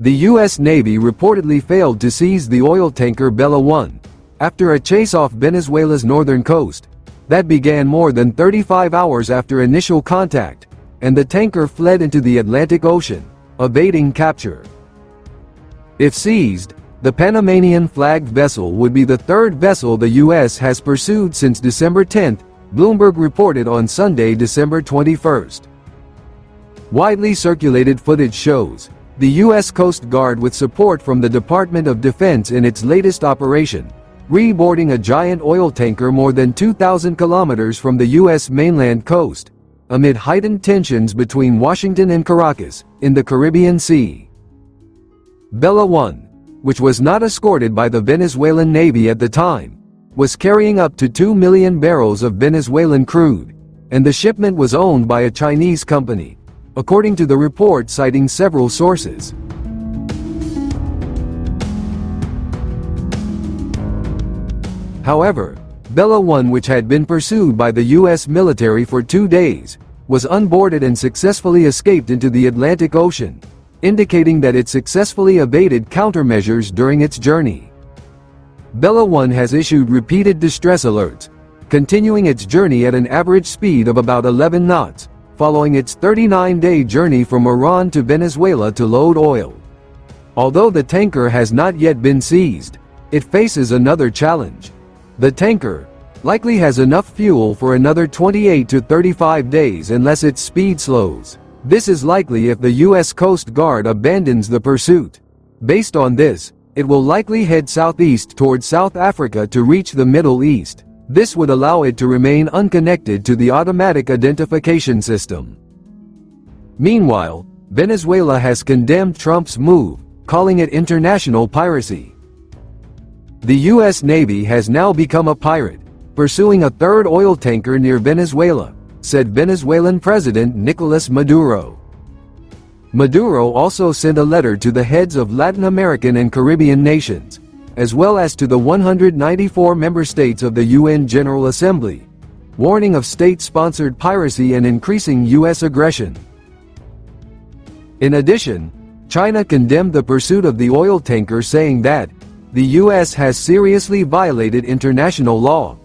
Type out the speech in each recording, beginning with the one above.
The U.S. Navy reportedly failed to seize the oil tanker Bella 1 after a chase off Venezuela's northern coast that began more than 35 hours after initial contact, and the tanker fled into the Atlantic Ocean, evading capture. If seized, the Panamanian-flagged vessel would be the third vessel the U.S. has pursued since December 10, Bloomberg reported on Sunday, December 21. Widely circulated footage shows the U.S. Coast Guard, with support from the Department of Defense in its latest operation, reboarding a giant oil tanker more than 2,000 kilometers from the U.S. mainland coast, amid heightened tensions between Washington and Caracas, in the Caribbean Sea. Bella 1, which was not escorted by the Venezuelan Navy at the time, was carrying up to 2 million barrels of Venezuelan crude, and the shipment was owned by a Chinese company, according to the report citing several sources. However, Bella 1, which had been pursued by the U.S. military for 2 days, was unboarded and successfully escaped into the Atlantic Ocean, indicating that it successfully evaded countermeasures during its journey. Bella 1 has issued repeated distress alerts, continuing its journey at an average speed of about 11 knots, following its 39-day journey from Iran to Venezuela to load oil. Although the tanker has not yet been seized, it faces another challenge. The tanker likely has enough fuel for another 28 to 35 days unless its speed slows. This is likely if the U.S. Coast Guard abandons the pursuit. Based on this, it will likely head southeast toward South Africa to reach the Middle East. This would allow it to remain unconnected to the automatic identification system. Meanwhile, Venezuela has condemned Trump's move, calling it international piracy. The U.S. Navy has now become a pirate, pursuing a third oil tanker near Venezuela, said Venezuelan President Nicolas Maduro. Maduro also sent a letter to the heads of Latin American and Caribbean nations, as well as to the 194 member states of the UN General Assembly, warning of state-sponsored piracy and increasing U.S. aggression. In addition, China condemned the pursuit of the oil tanker, saying that the U.S. has seriously violated international law.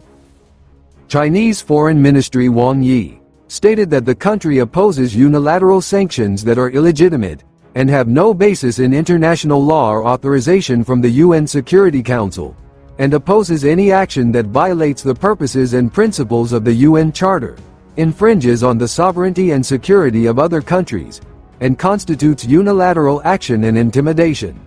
Chinese Foreign Ministry Wang Yi stated that the country opposes unilateral sanctions that are illegitimate and have no basis in international law or authorization from the UN Security Council, and opposes any action that violates the purposes and principles of the UN Charter, infringes on the sovereignty and security of other countries, and constitutes unilateral action and intimidation.